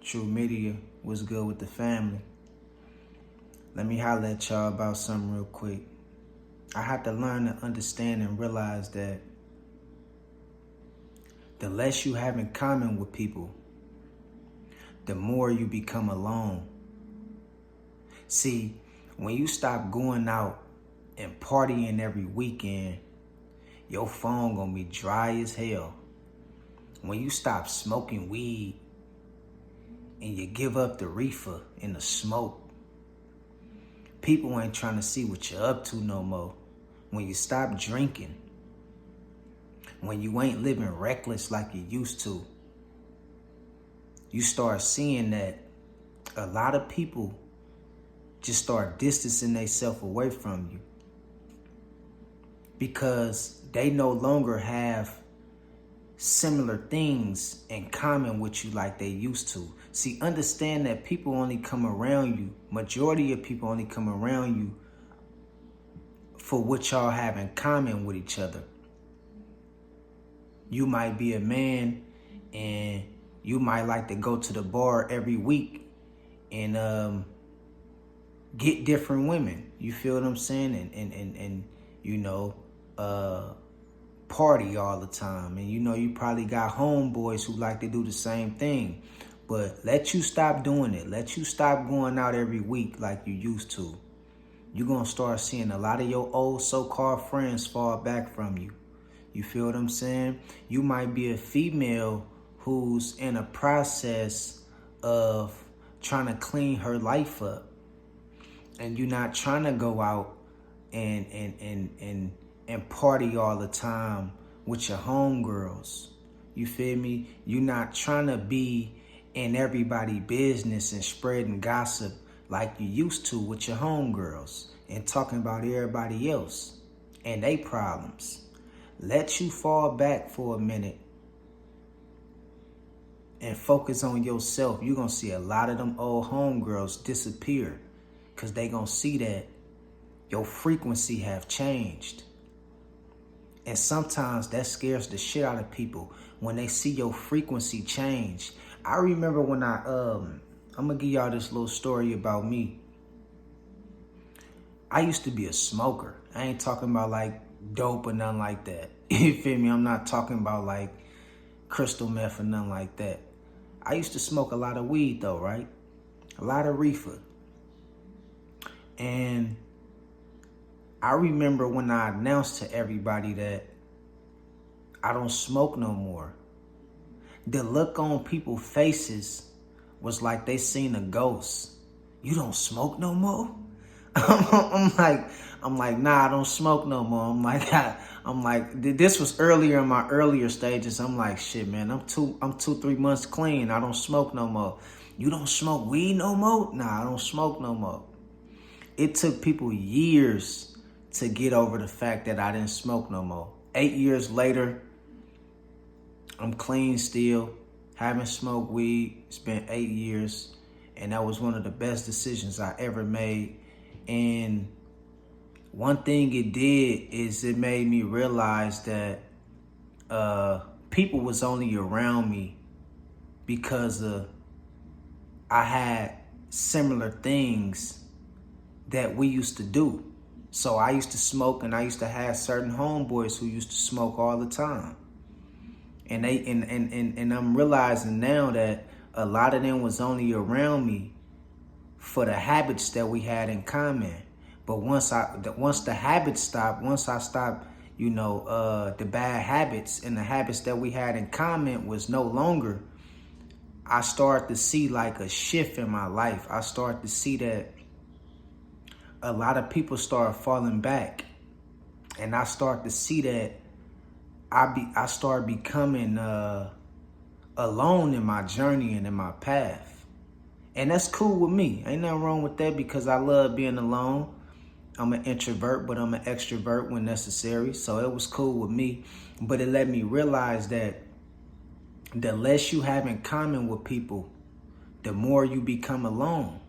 True Media. What's good with the family? Let me holler at y'all about something real quick. I had to learn to understand and realize that the less you have in common with people, the more you become alone. See, when you stop going out and partying every weekend, your phone gonna be dry as hell. When you stop smoking weed and you give up the reefer and the smoke, people ain't trying to see what you're up to no more. When you stop drinking, when you ain't living reckless like you used to, you start seeing that a lot of people just start distancing themselves away from you because they no longer have similar things in common with you like they used to. See, understand that people only come around you, majority of people only come around you for what y'all have in common with each other. You might be a man and you might like to go to the bar every week and get different women. You feel what I'm saying? And you know, party all the time. And you know, you probably got homeboys who like to do the same thing. But let you stop doing it. Let you stop going out every week like you used to. You're going to start seeing a lot of your old so-called friends fall back from you. You feel what I'm saying? You might be a female who's in a process of trying to clean her life up. And you're not trying to go out and party all the time with your homegirls. You feel me? You're not trying to be in everybody's business and spreading gossip like you used to with your homegirls and talking about everybody else and their problems. Let you fall back for a minute and focus on yourself. You're going to see a lot of them old homegirls disappear because they going to see that your frequency have changed. And sometimes that scares the shit out of people when they see your frequency change. I remember when I'm going to give y'all this little story about me. I used to be a smoker. I ain't talking about like dope or nothing like that. You feel me? I'm not talking about like crystal meth or nothing like that. I used to smoke a lot of weed though, right? A lot of reefer. And I remember when I announced to everybody that I don't smoke no more, the look on people's faces was like they seen a ghost. You don't smoke no more? I'm like, nah, I don't smoke no more. I'm like, this was earlier in my earlier stages. I'm like, shit, man, I'm 2-3 months clean. I don't smoke no more. You don't smoke weed no more? Nah, I don't smoke no more. It took people years to get over the fact that I didn't smoke no more. 8 years later, I'm clean still. Haven't smoked weed. It's been 8 years. And that was one of the best decisions I ever made. And one thing it did is it made me realize that people was only around me because I had similar things that we used to do. So I used to smoke and I used to have certain homeboys who used to smoke all the time. And I'm realizing now that a lot of them was only around me for the habits that we had in common. But once the habits stopped, once I stopped, you know, the bad habits and the habits that we had in common was no longer, I started to see like a shift in my life. I started to see that a lot of people started falling back. And I started to see that I started becoming alone in my journey and in my path. And that's cool with me. Ain't nothing wrong with that because I love being alone. I'm an introvert, but I'm an extrovert when necessary. So it was cool with me. But it let me realize that the less you have in common with people, the more you become alone.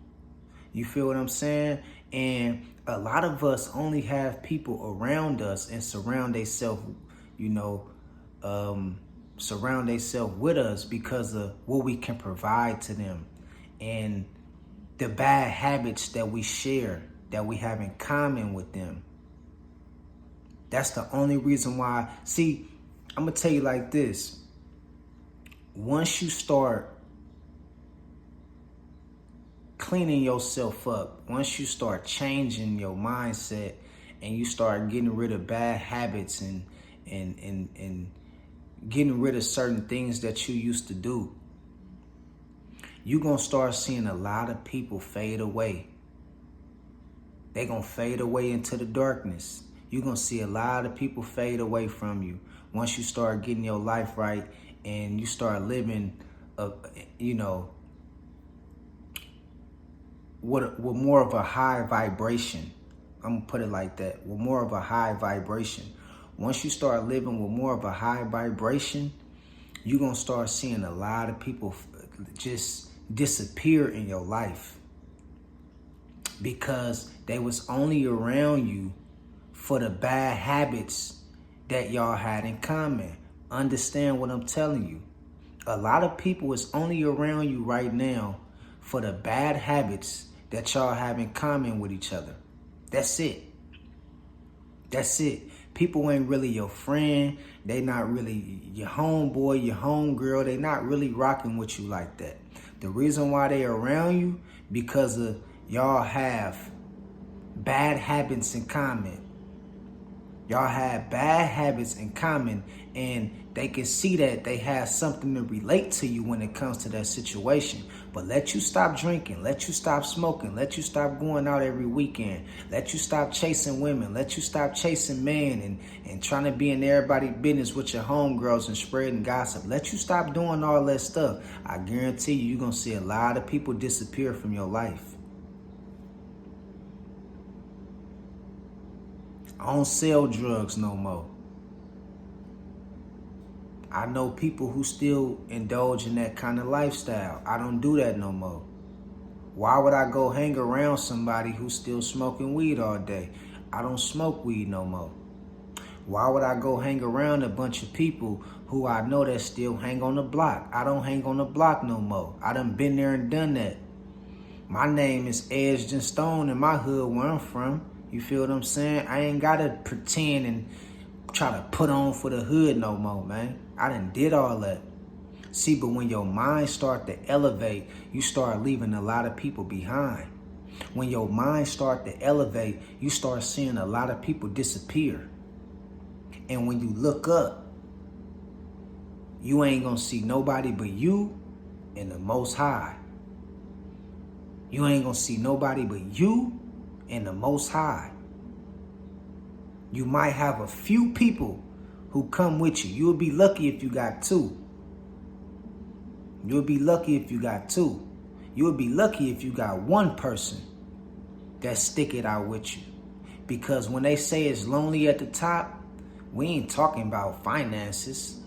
You feel what I'm saying? And a lot of us only have people around us and surround themselves, you know, surround themselves with us because of what we can provide to them and the bad habits that we share, that we have in common with them. That's the only reason why. See, I'm going to tell you like this. Once you start cleaning yourself up, once you start changing your mindset and you start getting rid of bad habits and getting rid of certain things that you used to do, you're going to start seeing a lot of people fade away. They're going to fade away into the darkness. You're going to see a lot of people fade away from you once you start getting your life right and you start living, with more of a high vibration. I'm going to put it like that, with more of a high vibration. Once you start living with more of a high vibration, you're going to start seeing a lot of people just disappear in your life because they was only around you for the bad habits that y'all had in common. Understand what I'm telling you. A lot of people is only around you right now for the bad habits that y'all have in common with each other. That's it. That's it. People ain't really your friend. They not really your homeboy, your homegirl. They not really rocking with you like that. The reason why they around you, because of y'all have bad habits in common. Y'all have bad habits in common, and they can see that they have something to relate to you when it comes to that situation. But let you stop drinking, let you stop smoking, let you stop going out every weekend, let you stop chasing women, let you stop chasing men and trying to be in everybody's business with your homegirls and spreading gossip. Let you stop doing all that stuff. I guarantee you're going to see a lot of people disappear from your life. I don't sell drugs no more. I know people who still indulge in that kind of lifestyle. I don't do that no more. Why would I go hang around somebody who's still smoking weed all day? I don't smoke weed no more. Why would I go hang around a bunch of people who I know that still hang on the block? I don't hang on the block no more. I done been there and done that. My name is Edged and Stone in my hood where I'm from. You feel what I'm saying? I ain't got to pretend and try to put on for the hood no more, man. I done did all that. See, but when your mind start to elevate, you start leaving a lot of people behind. When your mind start to elevate, you start seeing a lot of people disappear. And when you look up, you ain't gonna see nobody but you and the Most High. You ain't gonna see nobody but you and the Most High. You might have a few people who come with you. You'll be lucky if you got two. You'll be lucky if you got two. You'll be lucky if you got one person that stick it out with you. Because when they say it's lonely at the top, we ain't talking about finances.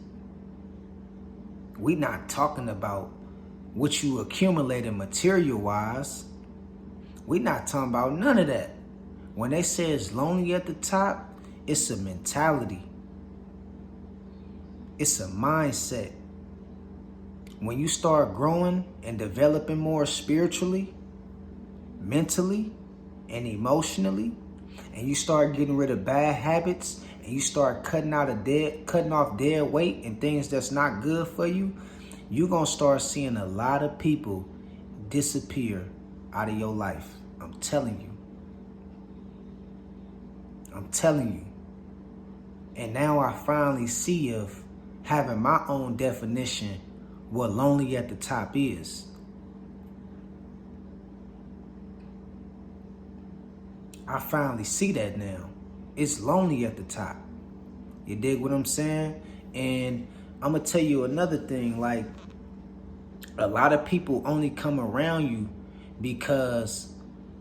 We not talking about what you accumulated material-wise. We not talking about none of that. When they say it's lonely at the top, it's a mentality. It's a mindset. When you start growing and developing more spiritually, mentally, and emotionally, and you start getting rid of bad habits, and you start cutting off dead weight and things that's not good for you, you're gonna start seeing a lot of people disappear out of your life. I'm telling you. I'm telling you. And now I finally see of having my own definition what lonely at the top is. I finally see that now. It's lonely at the top. You dig what I'm saying? And I'm going to tell you another thing. Like, a lot of people only come around you because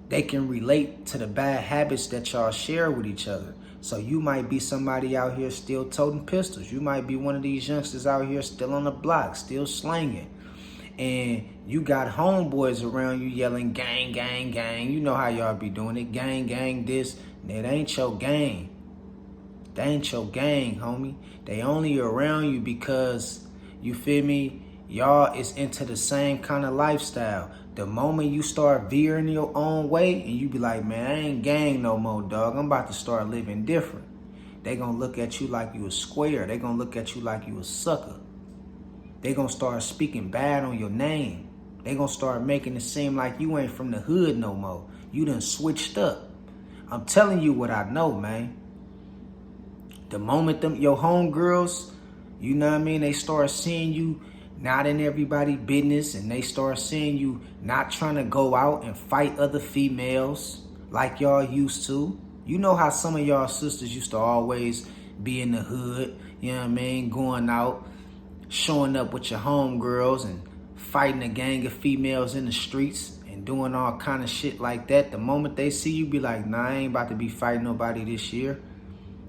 they can relate to the bad habits that y'all share with each other. So you might be somebody out here still toting pistols. You might be one of these youngsters out here still on the block, still slanging. And you got homeboys around you yelling, gang, gang, gang. You know how y'all be doing it. Gang, gang, this. It ain't your gang. They ain't your gang, homie. They only around you because, you feel me, y'all is into the same kind of lifestyle. The moment you start veering your own way and you be like, man, I ain't gang no more, dog. I'm about to start living different. They gonna look at you like you a square. They gonna look at you like you a sucker. They gonna start speaking bad on your name. They gonna start making it seem like you ain't from the hood no more. You done switched up. I'm telling you what I know, man. The moment your homegirls, you know what I mean, they start seeing you not in everybody's business, and they start seeing you not trying to go out and fight other females like y'all used to. You know how some of y'all sisters used to always be in the hood, you know what I mean, going out, showing up with your homegirls and fighting a gang of females in the streets and doing all kind of shit like that. The moment they see you, be like, nah, I ain't about to be fighting nobody this year.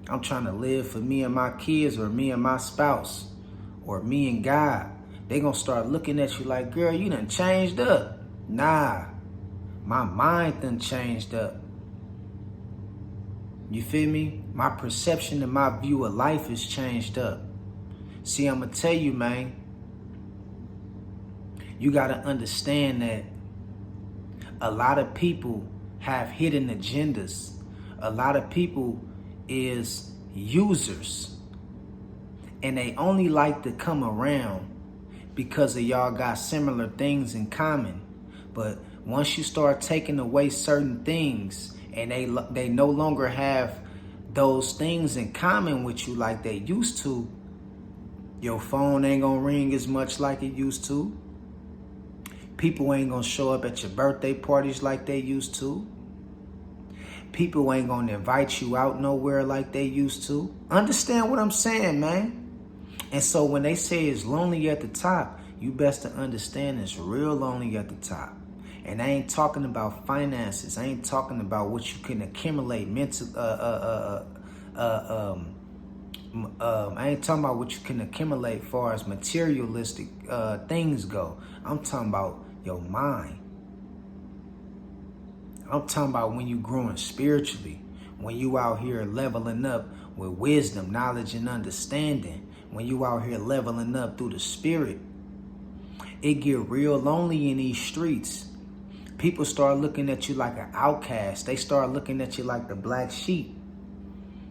I'm trying to live for me and my kids, or me and my spouse, or me and God. They gonna start looking at you like, girl, you done changed up. Nah, my mind done changed up. You feel me? My perception and my view of life has changed up. See, I'm gonna tell you, man, you gotta understand that a lot of people have hidden agendas. A lot of people is users, and they only like to come around because of y'all got similar things in common. But once you start taking away certain things, and they no longer have those things in common with you like they used to, your phone ain't gonna ring as much like it used to. People ain't gonna show up at your birthday parties like they used to. People ain't gonna invite you out nowhere like they used to. Understand what I'm saying, man? And so when they say it's lonely at the top, you best to understand it's real lonely at the top. And I ain't talking about finances. I ain't talking about what you can accumulate mental. I ain't talking about what you can accumulate as far as materialistic things go. I'm talking about your mind. I'm talking about when you growing spiritually, when you out here leveling up with wisdom, knowledge, and understanding, when you out here leveling up through the spirit. It get real lonely in these streets. People start looking at you like an outcast. They start looking at you like the black sheep.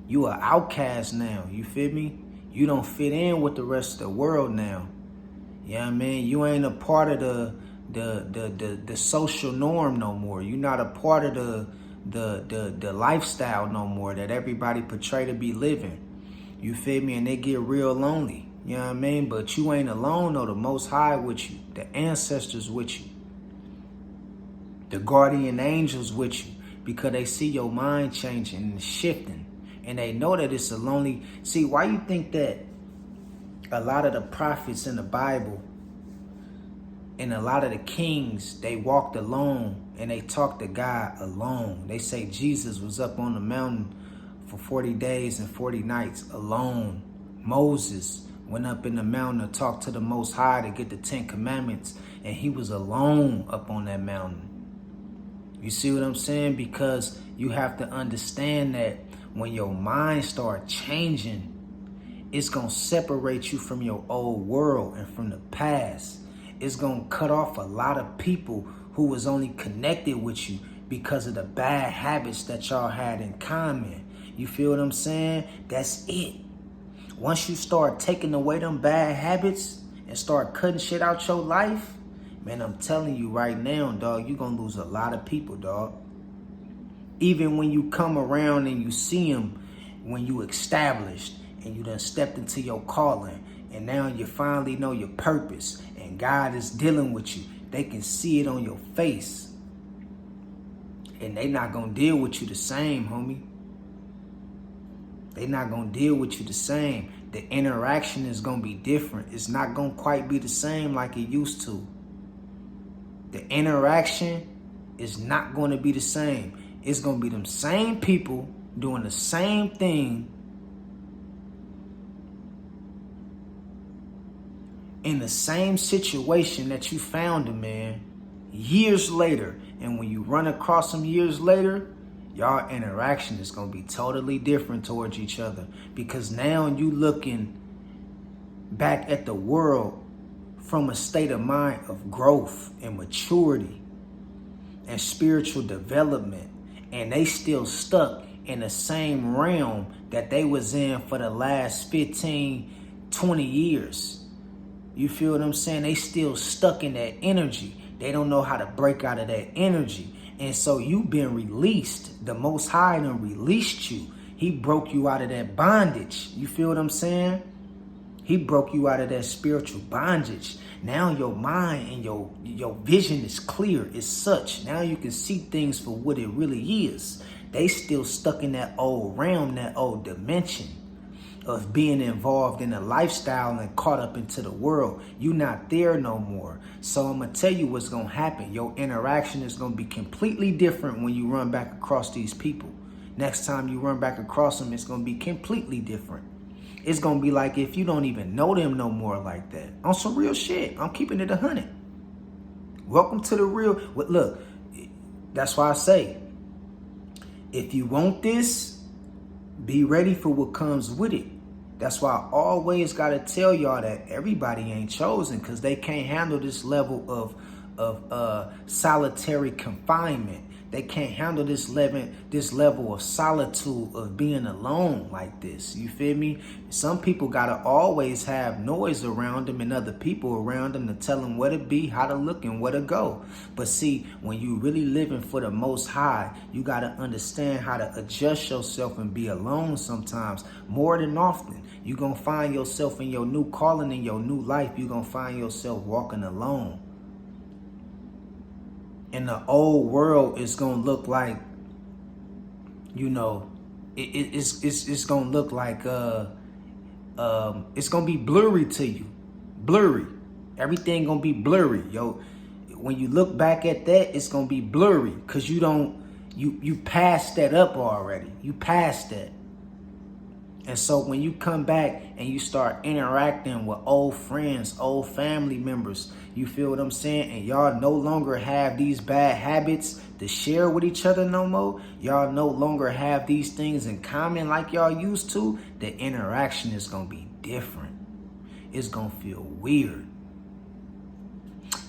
You an outcast now, you feel me? You don't fit in with the rest of the world now. You know what I mean? You ain't a part of the social norm no more. You're not a part of the lifestyle no more that everybody portray to be living. You feel me? And they get real lonely. You know what I mean? But you ain't alone though. The Most High with you. The ancestors with you. The guardian angels with you. Because they see your mind changing and shifting. And they know that it's a lonely... See, why you think that a lot of the prophets in the Bible and a lot of the kings, they walked alone and they talked to God alone? They say Jesus was up on the mountain for 40 days and 40 nights alone. Moses went up in the mountain to talk to the Most High to get the 10 Commandments, and he was alone up on that mountain. You see what I'm saying? Because you have to understand that when your mind starts changing, it's going to separate you from your old world and from the past. It's going to cut off a lot of people who was only connected with you because of the bad habits that y'all had in common. You feel what I'm saying? That's it. Once you start taking away them bad habits and start cutting shit out your life, man, I'm telling you right now, dog, you're going to lose a lot of people, dog. Even when you come around and you see them, when you established and you done stepped into your calling, and now you finally know your purpose and God is dealing with you, they can see it on your face. And they not going to deal with you the same, homie. They not going to deal with you the same. The interaction is going to be different. It's not going to quite be the same like it used to. The interaction is not going to be the same. It's going to be them same people doing the same thing in the same situation that you found them in years later. And when you run across them years later, Y'all interaction is going to be totally different towards each other, because now you looking back at the world from a state of mind of growth and maturity and spiritual development, and they still stuck in the same realm that they was in for the last 15, 20 years. You feel what I'm saying? They still stuck in that energy. They don't know how to break out of that energy. And so you've been released. The Most High done released you. He broke you out of that bondage. You feel what I'm saying? He broke you out of that spiritual bondage. Now your mind and your vision is clear. It's such. Now you can see things for what it really is. They still stuck in that old realm, that old dimension of being involved in a lifestyle and caught up into the world. You're not there no more. So I'm going to tell you what's going to happen. Your interaction is going to be completely different when you run back across these people. Next time you run back across them, it's going to be completely different. It's going to be like if you don't even know them no more like that. On some real shit. I'm keeping it 100. Welcome to the real. Look, that's why I say, if you want this, be ready for what comes with it. That's why I always got to tell y'all that everybody ain't chosen, because they can't handle this level of solitary confinement. They can't handle this level of solitude of being alone like this. You feel me? Some people got to always have noise around them and other people around them to tell them where to be, how to look, and where to go. But see, when you really living for the Most High, you got to understand how to adjust yourself and be alone sometimes. More than often, you're going to find yourself in your new calling, in your new life, you're going to find yourself walking alone. And the old world is gonna look like, you know, it's gonna look like it's gonna be blurry to you, blurry. Everything gonna be blurry, yo. When you look back at that, it's gonna be blurry, cause you passed that up already. You passed that. And so when you come back and you start interacting with old friends, old family members, you feel what I'm saying? And y'all no longer have these bad habits to share with each other no more. Y'all no longer have these things in common like y'all used to. The interaction is going to be different. It's going to feel weird.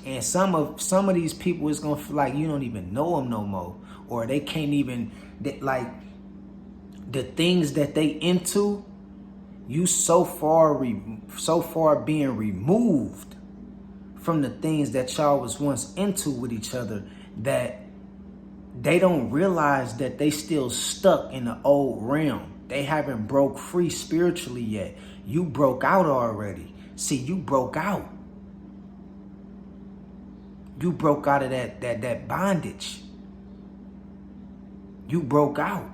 And some of these people, it's going to feel like you don't even know them no more. Or they can't even, like, the things that they into, you so far being removed from the things that y'all was once into with each other, that they don't realize that they still stuck in the old realm. They haven't broke free spiritually yet. You broke out already. See, you broke out. You broke out of that bondage. You broke out.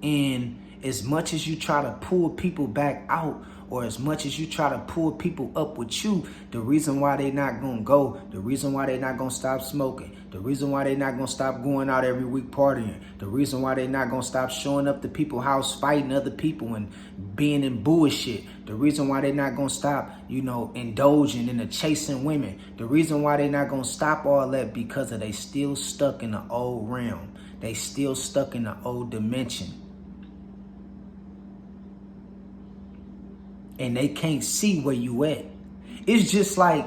And as much as you try to pull people back out, or as much as you try to pull people up with you, the reason why they not going to go, the reason why they not going to stop smoking, the reason why they not going to stop going out every week partying, the reason why they not going to stop showing up to people's house fighting other people and being in bullshit, the reason why they not going to stop, indulging in the chasing women, the reason why they not going to stop all that, because of they still stuck in the old realm. They still stuck in the old dimension. And they can't see where you at. It's just like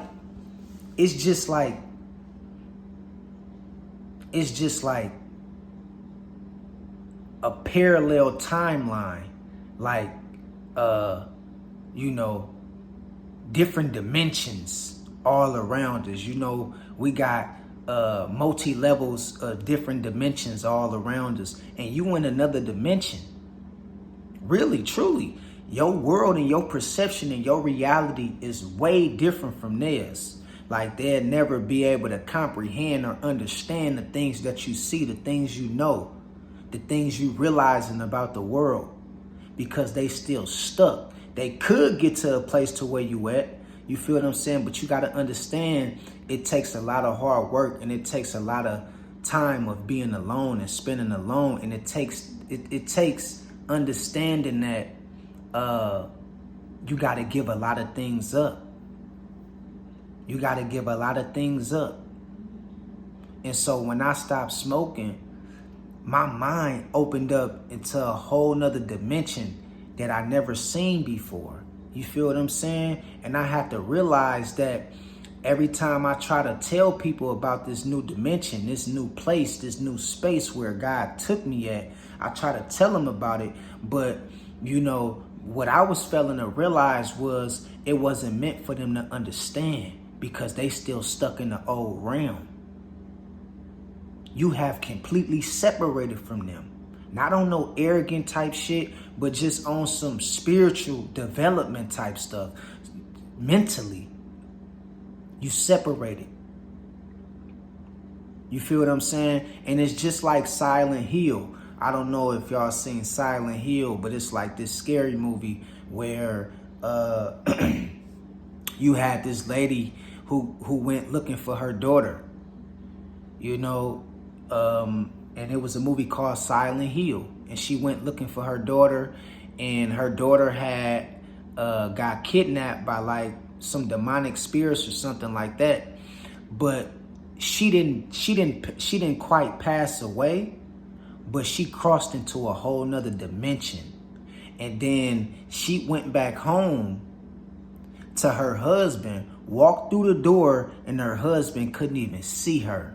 a parallel timeline, like different dimensions all around us. We got multi-levels of different dimensions all around us, and you in another dimension. Really, truly. Your world and your perception and your reality is way different from theirs. Like, they'll never be able to comprehend or understand the things that you see, the things you know, the things you realizing about the world, because they still stuck. They could get to a place to where you at. You feel what I'm saying? But you got to understand, it takes a lot of hard work, and it takes a lot of time of being alone and spending alone. And it takes understanding that you got to give a lot of things up. You got to give a lot of things up. And so when I stopped smoking, my mind opened up into a whole nother dimension that I never seen before. You feel what I'm saying? And I had to realize that every time I try to tell people about this new dimension, this new place, this new space where God took me at, I try to tell them about it. But, you know, what I was failing to realize was it wasn't meant for them to understand because they still stuck in the old realm. You have completely separated from them. Not on no arrogant type shit, but just on some spiritual development type stuff. Mentally, you separated. You feel what I'm saying? And it's just like Silent Hill. I don't know if y'all seen Silent Hill, but it's like this scary movie where you had this lady who went looking for her daughter. You know, and it was a movie called Silent Hill, and she went looking for her daughter, and her daughter had got kidnapped by like some demonic spirits or something like that. But she didn't quite pass away, but she crossed into a whole nother dimension. And then she went back home to her husband, walked through the door, and her husband couldn't even see her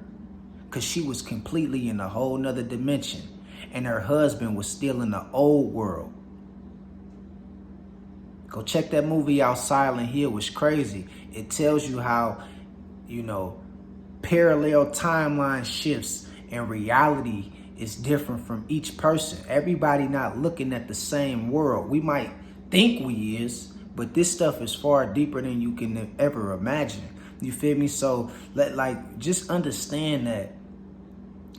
because she was completely in a whole nother dimension. And her husband was still in the old world. Go check that movie out, Silent Hill. Was crazy. It tells you how, you know, parallel timeline shifts and reality is different from each person. Everybody not looking at the same world. We might think we is, but this stuff is far deeper than you can ever imagine. You feel me? So just understand that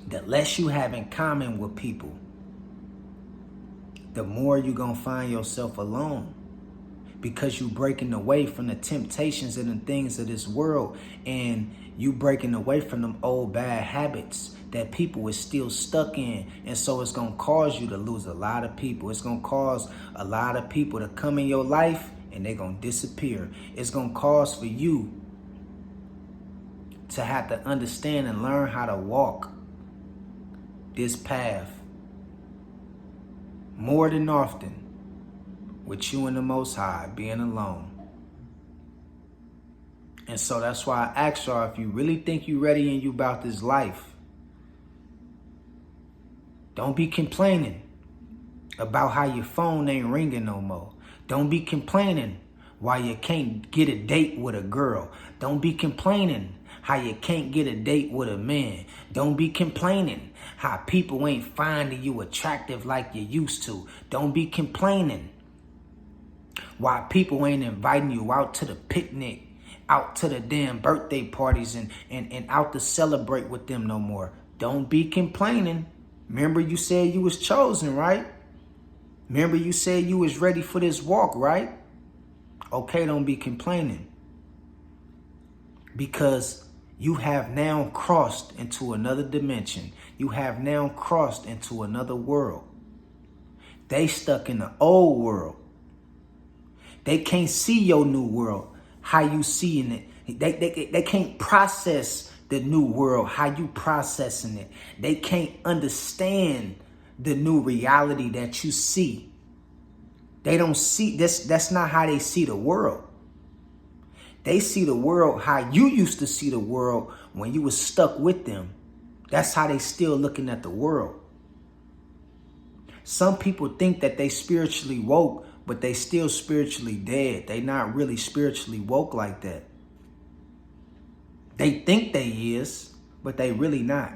the less you have in common with people, the more you're gonna find yourself alone. Because you breaking away from the temptations and the things of this world, and you breaking away from them old bad habits that people is still stuck in. And so it's going to cause you to lose a lot of people. It's going to cause a lot of people to come in your life and they're going to disappear. It's going to cause for you to have to understand and learn how to walk this path more than often with you and the Most High, being alone. And so that's why I ask y'all, if you really think you ready and you about this life, don't be complaining about how your phone ain't ringing no more. Don't be complaining why you can't get a date with a girl. Don't be complaining how you can't get a date with a man. Don't be complaining how people ain't finding you attractive like you used to. Don't be complaining why people ain't inviting you out to the picnic, out to the damn birthday parties and out to celebrate with them no more. Don't be complaining. Remember you said you was chosen, right? Remember you said you was ready for this walk, right? Okay, don't be complaining. Because you have now crossed into another dimension. You have now crossed into another world. They stuck in the old world. They can't see your new world, how you seeing it. They can't process the new world, how you processing it. They can't understand the new reality that you see. They don't see this. That's not how they see the world. They see the world how you used to see the world when you was stuck with them. That's how they still looking at the world. Some people think that they spiritually woke, but they still spiritually dead. They not really spiritually woke like that. They think they is, but they really not.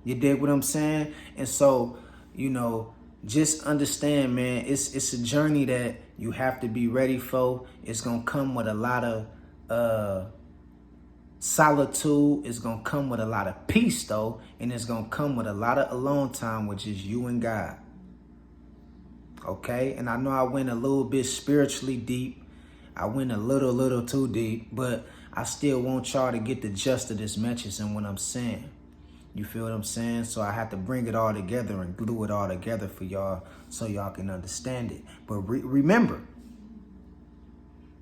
You dig what I'm saying? And so, you know, just understand, man, it's a journey that you have to be ready for. It's going to come with a lot of solitude. It's going to come with a lot of peace, though. And it's going to come with a lot of alone time, which is you and God. Okay? And I know I went a little bit spiritually deep. I went a little too deep. But I still want y'all to get the gist of this message and what I'm saying. You feel what I'm saying? So I have to bring it all together and glue it all together for y'all so y'all can understand it. But remember,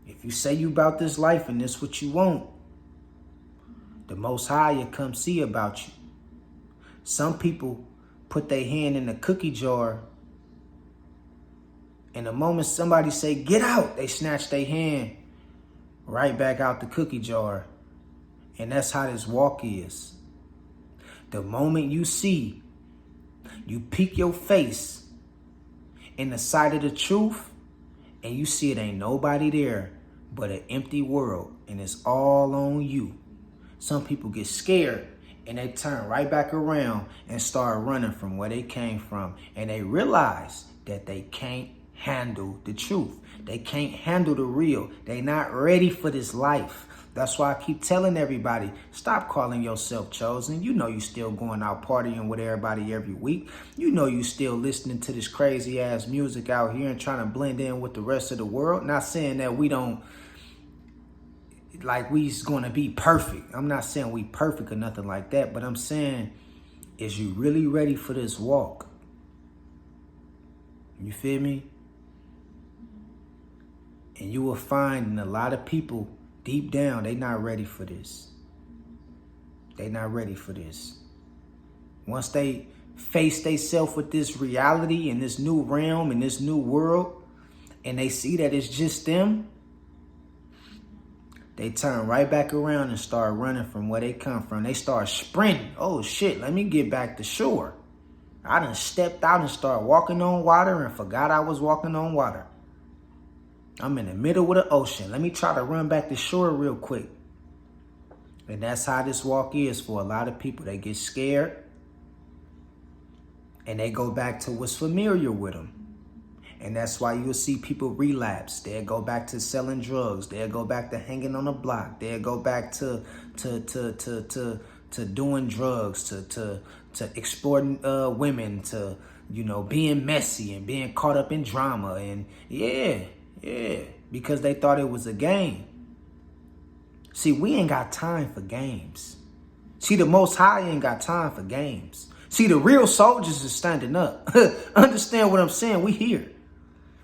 if you say you about this life and this what you want, the Most High will come see about you. Some people put their hand in the cookie jar, and the moment somebody say, get out, they snatch their hand right back out the cookie jar. And that's how this walk is. The moment you see, you peek your face in the sight of the truth, and you see it ain't nobody there but an empty world, and it's all on you. Some people get scared and they turn right back around and start running from where they came from. And they realize that they can't handle the truth. They can't handle the real. They not ready for this life. That's why I keep telling everybody, stop calling yourself chosen. You know you still going out partying with everybody every week. You know you still listening to this crazy ass music out here and trying to blend in with the rest of the world. Not saying that we don't, like we's going to be perfect. I'm not saying we perfect or nothing like that, but I'm saying, is you really ready for this walk? You feel me? And you will find in a lot of people, deep down, they not ready for this. They not ready for this. Once they face themselves with this reality and this new realm and this new world, and they see that it's just them, they turn right back around and start running from where they come from. They start sprinting. Oh shit, let me get back to shore. I done stepped out and started walking on water and forgot I was walking on water. I'm in the middle of the ocean. Let me try to run back to shore real quick. And that's how this walk is for a lot of people. They get scared and they go back to what's familiar with them. And that's why you'll see people relapse. They'll go back to selling drugs. They'll go back to hanging on the block. They'll go back to doing drugs, to exploiting women, to, you know, being messy and being caught up in drama. And yeah, because they thought it was a game. See, we ain't got time for games. See, the Most High ain't got time for games. See, the real soldiers is standing up. Understand what I'm saying? We here.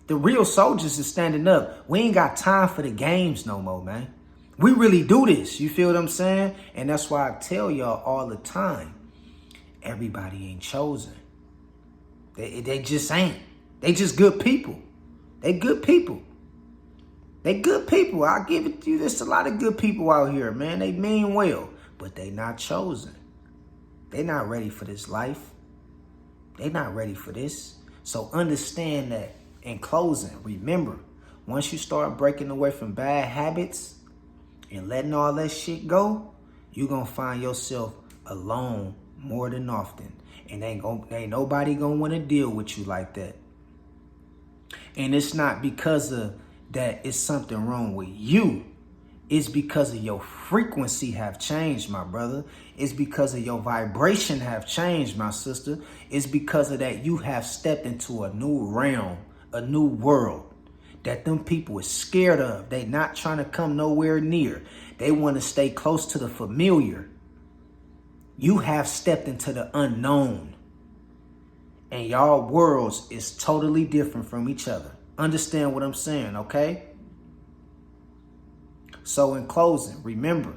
The real soldiers is standing up. We ain't got time for the games no more, man. We really do this. You feel what I'm saying? And that's why I tell y'all all the time, everybody ain't chosen. They just ain't. They just good people. They good people. They good people. I'll give it to you. There's a lot of good people out here, man. They mean well, but they not chosen. They not ready for this life. They not ready for this. So understand that. In closing, remember, once you start breaking away from bad habits and letting all that shit go, you're going to find yourself alone more than often. And ain't nobody going to want to deal with you like that. And it's not because of that it's something wrong with you. It's because of your frequency have changed, my brother. It's because of your vibration have changed, my sister. It's because of that you have stepped into a new realm, a new world that them people is scared of. They not trying to come nowhere near. They want to stay close to the familiar. You have stepped into the unknown. And y'all worlds is totally different from each other. Understand what I'm saying, okay? So in closing, remember,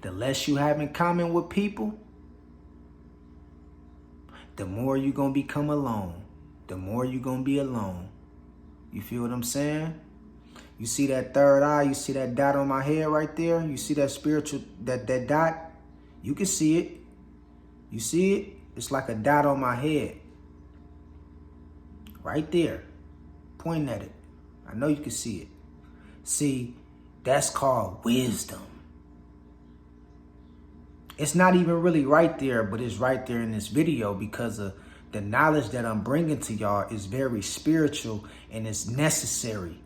the less you have in common with people, the more you're going to become alone. The more you're going to be alone. You feel what I'm saying? You see that third eye? You see that dot on my head right there? You see that spiritual, that dot? You can see it. You see it? It's like a dot on my head. Right there. Pointing at it. I know you can see it. See, that's called wisdom. It's not even really right there, but it's right there in this video because of the knowledge that I'm bringing to y'all is very spiritual and it's necessary.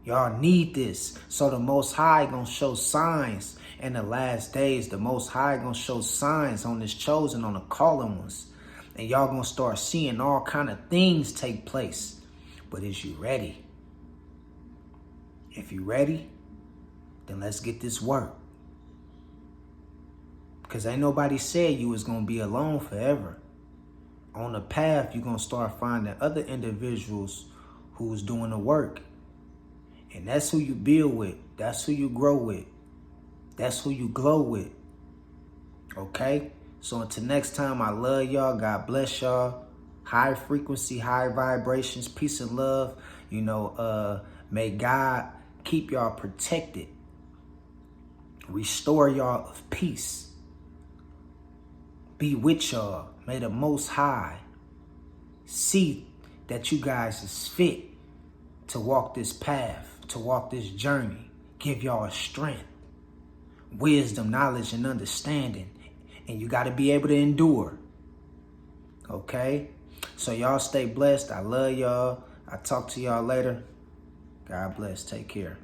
Y'all need this. So the Most High gonna show signs in the last days. The Most High gonna show signs on this chosen, on the calling ones. And y'all gonna start seeing all kind of things take place. But is you ready? If you ready, then let's get this work. Because ain't nobody said you was going to be alone forever. On the path, you're going to start finding other individuals who's doing the work. And that's who you build with. That's who you grow with. That's who you glow with. Okay? So until next time, I love y'all. God bless y'all. High frequency, high vibrations, peace and love. May God keep y'all protected. Restore y'all of peace. Be with y'all. May the Most High see that you guys is fit to walk this path, to walk this journey. Give y'all strength, wisdom, knowledge, and understanding. And you got to be able to endure. Okay? So y'all stay blessed. I love y'all. I'll talk to y'all later. God bless. Take care.